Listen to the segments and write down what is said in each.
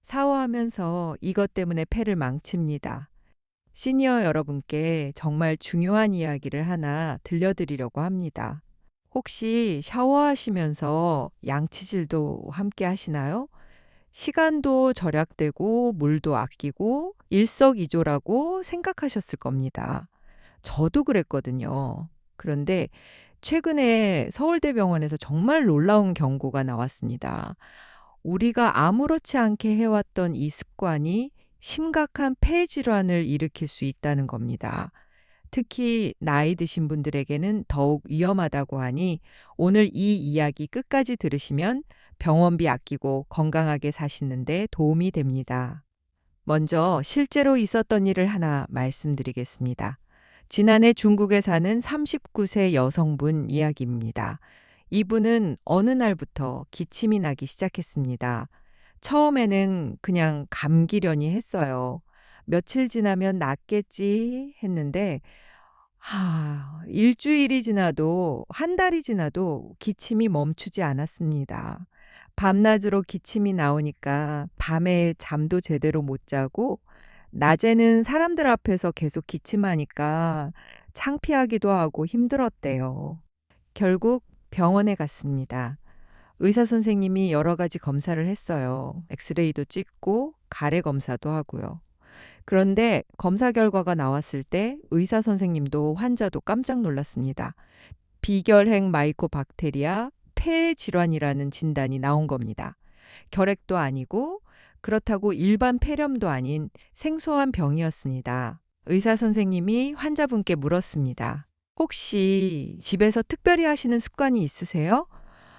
샤워하면서 이것 때문에 폐를 망칩니다. 시니어 여러분께 정말 중요한 이야기를 하나 들려드리려고 합니다. 혹시 샤워하시면서 양치질도 함께 하시나요? 시간도 절약되고 물도 아끼고 일석이조라고 생각하셨을 겁니다. 저도 그랬거든요. 그런데 최근에 서울대병원에서 정말 놀라운 경고가 나왔습니다. 우리가 아무렇지 않게 해왔던 이 습관이 심각한 폐 질환을 일으킬 수 있다는 겁니다. 특히 나이 드신 분들에게는 더욱 위험하다고 하니 오늘 이 이야기 끝까지 들으시면 병원비 아끼고 건강하게 사시는데 도움이 됩니다. 먼저 실제로 있었던 일을 하나 말씀드리겠습니다. 지난해 중국에 사는 39세 여성분 이야기입니다. 이분은 어느 날부터 기침이 나기 시작했습니다. 처음에는 그냥 감기려니 했어요. 며칠 지나면 낫겠지 했는데 일주일이 지나도 한 달이 지나도 기침이 멈추지 않았습니다. 밤낮으로 기침이 나오니까 밤에 잠도 제대로 못 자고 낮에는 사람들 앞에서 계속 기침하니까 창피하기도 하고 힘들었대요. 결국 병원에 갔습니다. 의사 선생님이 여러 가지 검사를 했어요. 엑스레이도 찍고 가래 검사도 하고요. 그런데 검사 결과가 나왔을 때 의사 선생님도 환자도 깜짝 놀랐습니다. 비결핵 마이코박테리아 폐 질환이라는 진단이 나온 겁니다. 결핵도 아니고 그렇다고 일반 폐렴도 아닌 생소한 병이었습니다. 의사 선생님이 환자분께 물었습니다. 혹시 집에서 특별히 하시는 습관이 있으세요?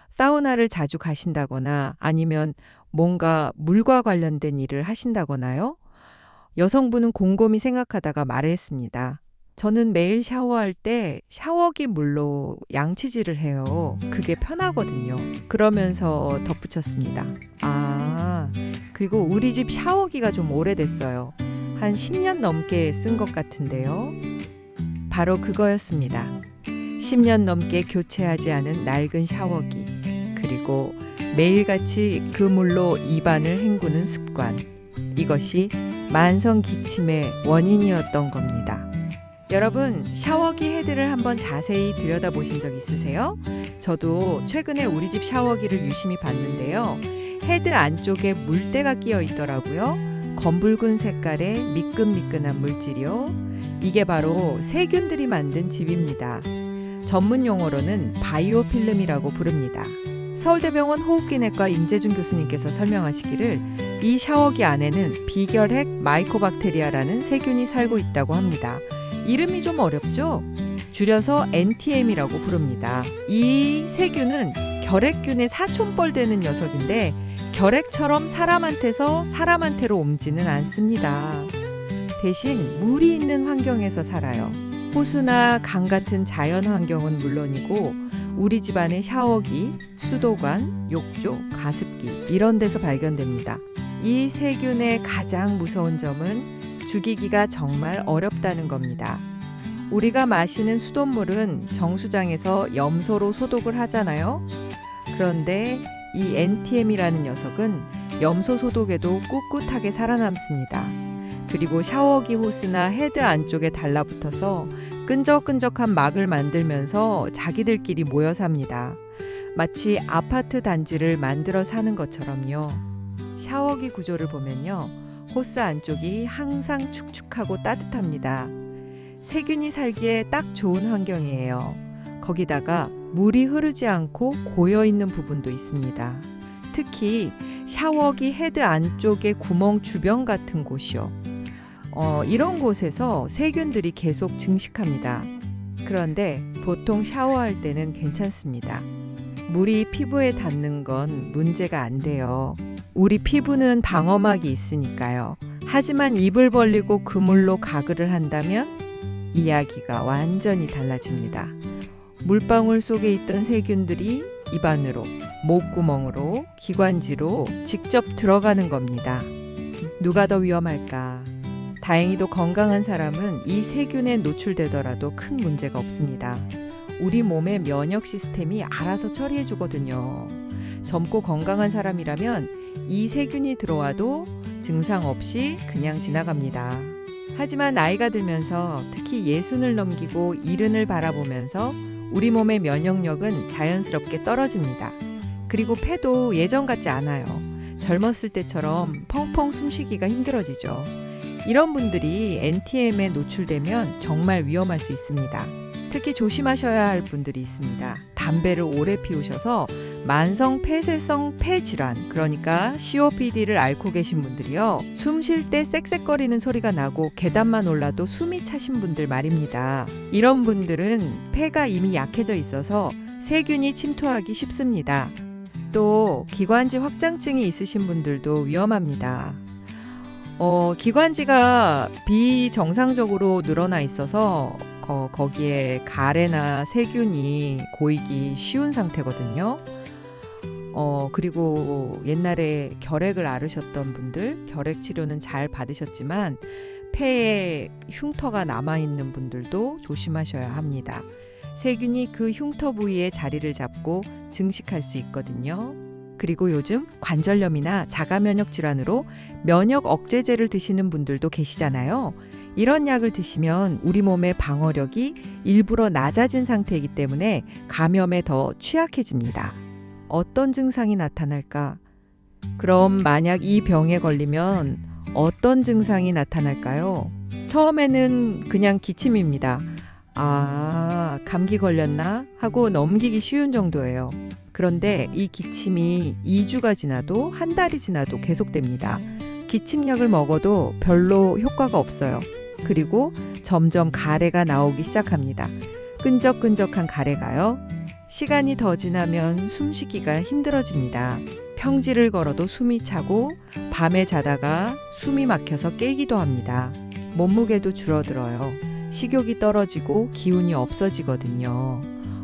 사우나를 자주 가신다거나 아니면 뭔가 물과 관련된 일을 하신다거나요? 여성분은 곰곰이 생각하다가 말했습니다. 저는 매일 샤워할 때 샤워기 물로 양치질을 해요. 그게 편하거든요. 그러면서 덧붙였습니다. 그리고 우리 집 샤워기가 좀 오래됐어요. 한 10년 넘게 쓴 것 같은데요. 바로 그거였습니다. 10년 넘게 교체하지 않은 낡은 샤워기. 그리고 매일같이 그 물로 입안을 헹구는 습관. 이것이 만성 기침의 원인이었던 겁니다. 여러분, 샤워기 헤드를 한번 자세히 들여다보신 적 있으세요? 저도 최근에 우리 집 샤워기를 유심히 봤는데요. 헤드 안쪽에 물때가 끼어 있더라고요. 검붉은 색깔의 미끈미끈한 물질이요. 이게 바로 세균들이 만든 즙입니다. 전문 용어로는 바이오 필름이라고 부릅니다. 서울대병원 호흡기내과 임재준 교수님께서 설명하시기를 이 샤워기 안에는 비결핵 마이코박테리아라는 세균이 살고 있다고 합니다. 이름이 좀 어렵죠? 줄여서 NTM이라고 부릅니다. 이 세균은 결핵균의 사촌뻘 되는 녀석인데 결핵처럼 사람한테서 사람한테로 옮지는 않습니다. 대신 물이 있는 환경에서 살아요. 호수나 강 같은 자연 환경은 물론이고 우리 집안의 샤워기, 수도관, 욕조, 가습기 이런 데서 발견됩니다. 이 세균의 가장 무서운 점은 죽이기가 정말 어렵다는 겁니다. 우리가 마시는 수돗물은 정수장에서 염소로 소독을 하잖아요. 그런데 이 NTM이라는 녀석은 염소 소독에도 꿋꿋하게 살아남습니다. 그리고 샤워기 호스나 헤드 안쪽에 달라붙어서 끈적끈적한 막을 만들면서 자기들끼리 모여 삽니다. 마치 아파트 단지를 만들어 사는 것처럼요. 샤워기 구조를 보면요. 호스 안쪽이 항상 축축하고 따뜻합니다. 세균이 살기에 딱 좋은 환경이에요. 거기다가 물이 흐르지 않고 고여있는 부분도 있습니다. 특히 샤워기 헤드 안쪽의 구멍 주변 같은 곳이요. 이런 곳에서 세균들이 계속 증식합니다. 그런데 보통 샤워할 때는 괜찮습니다. 물이 피부에 닿는 건 문제가 안 돼요. 우리 피부는 방어막이 있으니까요. 하지만 입을 벌리고 그 물로 가글을 한다면 이야기가 완전히 달라집니다. 물방울 속에 있던 세균들이 입안으로, 목구멍으로, 기관지로 직접 들어가는 겁니다. 누가 더 위험할까? 다행히도 건강한 사람은 이 세균에 노출되더라도 큰 문제가 없습니다. 우리 몸의 면역 시스템이 알아서 처리해 주거든요. 젊고 건강한 사람이라면 이 세균이 들어와도 증상 없이 그냥 지나갑니다. 하지만 나이가 들면서 특히 60을 넘기고 70을 바라보면서 우리 몸의 면역력은 자연스럽게 떨어집니다. 그리고 폐도 예전 같지 않아요. 젊었을 때처럼 펑펑 숨쉬기가 힘들어지죠. 이런 분들이 NTM에 노출되면 정말 위험할 수 있습니다. 특히 조심하셔야 할 분들이 있습니다. 담배를 오래 피우셔서 만성 폐쇄성 폐질환, 그러니까 COPD를 앓고 계신 분들이요. 숨 쉴 때 쌕쌕거리는 소리가 나고 계단만 올라도 숨이 차신 분들 말입니다. 이런 분들은 폐가 이미 약해져 있어서 세균이 침투하기 쉽습니다. 또 기관지 확장증이 있으신 분들도 위험합니다. 기관지가 비정상적으로 늘어나 있어서 거기에 가래나 세균이 고이기 쉬운 상태거든요. 그리고 옛날에 결핵을 앓으셨던 분들, 결핵 치료는 잘 받으셨지만 폐에 흉터가 남아있는 분들도 조심하셔야 합니다. 세균이 그 흉터 부위에 자리를 잡고 증식할 수 있거든요. 그리고 요즘 관절염이나 자가면역 질환으로 면역 억제제를 드시는 분들도 계시잖아요. 이런 약을 드시면 우리 몸의 방어력이 일부러 낮아진 상태이기 때문에 감염에 더 취약해집니다. 어떤 증상이 나타날까? 그럼 만약 이 병에 걸리면 어떤 증상이 나타날까요? 처음에는 그냥 기침입니다. 아, 감기 걸렸나? 하고 넘기기 쉬운 정도예요. 그런데 이 기침이 2주가 지나도 한 달이 지나도 계속됩니다. 기침약을 먹어도 별로 효과가 없어요. 그리고 점점 가래가 나오기 시작합니다. 끈적끈적한 가래가요. 시간이 더 지나면 숨쉬기가 힘들어집니다. 평지를 걸어도 숨이 차고 밤에 자다가 숨이 막혀서 깨기도 합니다. 몸무게도 줄어들어요. 식욕이 떨어지고 기운이 없어지거든요.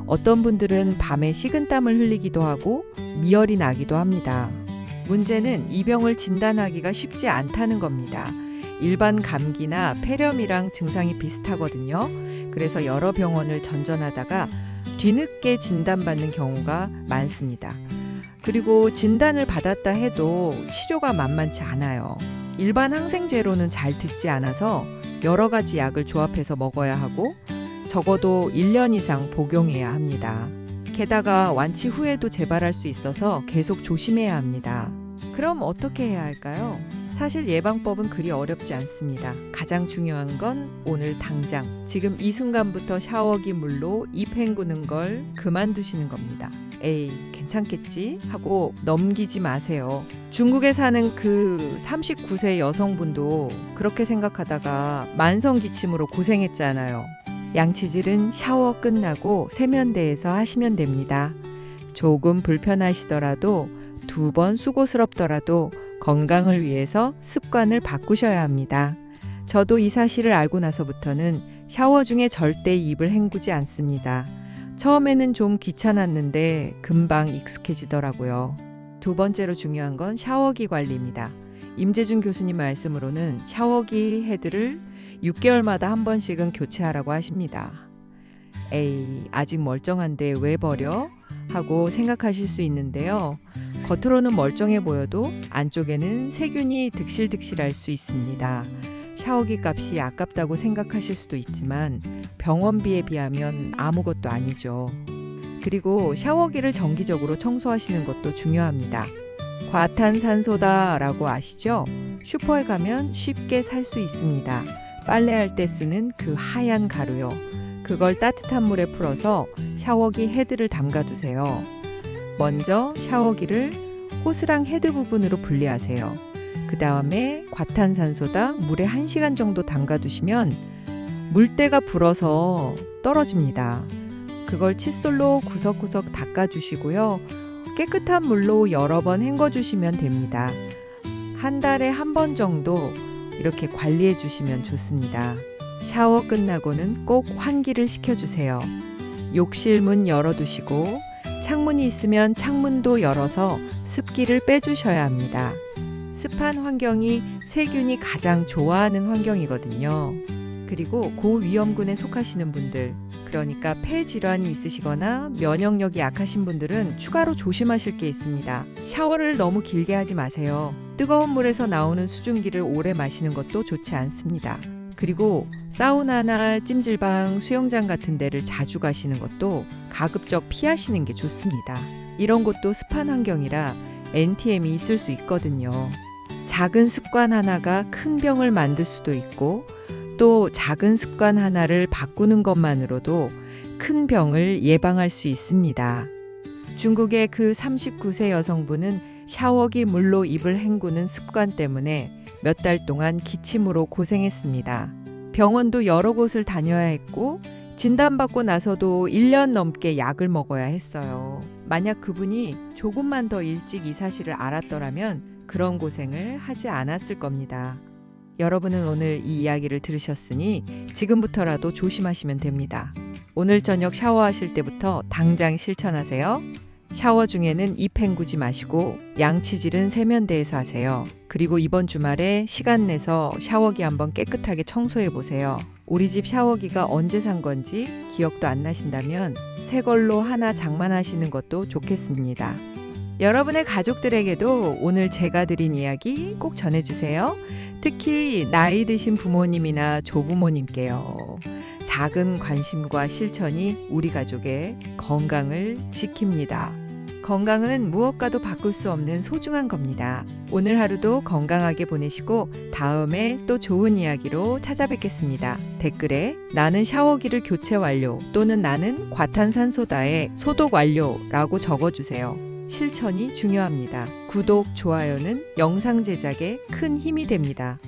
어떤 분들은 밤에 식은땀을 흘리기도 하고 미열이 나기도 합니다. 문제는 이 병을 진단하기가 쉽지 않다는 겁니다. 일반 감기나 폐렴이랑 증상이 비슷하거든요. 그래서 여러 병원을 전전하다가 뒤늦게 진단받는 경우가 많습니다. 그리고 진단을 받았다 해도 치료가 만만치 않아요. 일반 항생제로는 잘 듣지 않아서 여러 가지 약을 조합해서 먹어야 하고 적어도 1년 이상 복용해야 합니다. 게다가 완치 후에도 재발할 수 있어서 계속 조심해야 합니다. 그럼 어떻게 해야 할까요? 사실 예방법은 그리 어렵지 않습니다. 가장 중요한 건 오늘 당장 지금 이 순간부터 샤워기 물로 입 헹구는 걸 그만두시는 겁니다. 에이, 괜찮겠지? 하고 넘기지 마세요. 중국에 사는 그 39세 여성분도 그렇게 생각하다가 만성 기침으로 고생했잖아요. 양치질은 샤워 끝나고 세면대에서 하시면 됩니다. 조금 불편하시더라도 2번 수고스럽더라도 건강을 위해서 습관을 바꾸셔야 합니다. 저도 이 사실을 알고 나서부터는 샤워 중에 절대 입을 헹구지 않습니다. 처음에는 좀 귀찮았는데 금방 익숙해지더라고요. 2번째로 중요한 건 샤워기 관리입니다. 임재준 교수님 말씀으로는 샤워기 헤드를 6개월마다 한 번씩은 교체하라고 하십니다. 에이, 아직 멀쩡한데 왜 버려? 하고 생각하실 수 있는데요. 겉으로는 멀쩡해 보여도 안쪽에는 세균이 득실득실할 수 있습니다. 샤워기 값이 아깝다고 생각하실 수도 있지만 병원비에 비하면 아무것도 아니죠. 그리고 샤워기를 정기적으로 청소하시는 것도 중요합니다. 과탄산소다라고 아시죠? 슈퍼에 가면 쉽게 살 수 있습니다. 빨래할 때 쓰는 그 하얀 가루요. 그걸 따뜻한 물에 풀어서 샤워기 헤드를 담가두세요. 먼저 샤워기를 호스랑 헤드 부분으로 분리하세요. 그 다음에 과탄산소다 물에 1시간 정도 담가두시면 물때가 불어서 떨어집니다. 그걸 칫솔로 구석구석 닦아주시고요. 깨끗한 물로 여러 번 헹궈주시면 됩니다. 한 달에 한 번 정도 이렇게 관리해 주시면 좋습니다. 샤워 끝나고는 꼭 환기를 시켜주세요. 욕실 문 열어두시고 창문이 있으면 창문도 열어서 습기를 빼주셔야 합니다. 습한 환경이 세균이 가장 좋아하는 환경이거든요. 그리고 고위험군에 속하시는 분들, 그러니까 폐질환이 있으시거나 면역력이 약하신 분들은 추가로 조심하실 게 있습니다. 샤워를 너무 길게 하지 마세요. 뜨거운 물에서 나오는 수증기를 오래 마시는 것도 좋지 않습니다. 그리고 사우나나 찜질방, 수영장 같은 데를 자주 가시는 것도 가급적 피하시는 게 좋습니다. 이런 곳도 습한 환경이라 NTM이 있을 수 있거든요. 작은 습관 하나가 큰 병을 만들 수도 있고 또 작은 습관 하나를 바꾸는 것만으로도 큰 병을 예방할 수 있습니다. 중국의 그 39세 여성분은 샤워기 물로 입을 헹구는 습관 때문에 몇 달 동안 기침으로 고생했습니다. 병원도 여러 곳을 다녀야 했고 진단받고 나서도 1년 넘게 약을 먹어야 했어요. 만약 그분이 조금만 더 일찍 이 사실을 알았더라면 그런 고생을 하지 않았을 겁니다. 여러분은 오늘 이 이야기를 들으셨으니 지금부터라도 조심하시면 됩니다. 오늘 저녁 샤워하실 때부터 당장 실천하세요. 샤워 중에는 입 헹구지 마시고 양치질은 세면대에서 하세요. 그리고 이번 주말에 시간 내서 샤워기 한번 깨끗하게 청소해 보세요. 우리 집 샤워기가 언제 산 건지 기억도 안 나신다면 새 걸로 하나 장만하시는 것도 좋겠습니다. 여러분의 가족들에게도 오늘 제가 드린 이야기 꼭 전해주세요. 특히 나이 드신 부모님이나 조부모님께요. 작은 관심과 실천이 우리 가족의 건강을 지킵니다. 건강은 무엇과도 바꿀 수 없는 소중한 겁니다. 오늘 하루도 건강하게 보내시고 다음에 또 좋은 이야기로 찾아뵙겠습니다. 댓글에 나는 샤워기를 교체 완료 또는 나는 과탄산소다에 소독 완료라고 적어주세요. 실천이 중요합니다. 구독, 좋아요는 영상 제작에 큰 힘이 됩니다.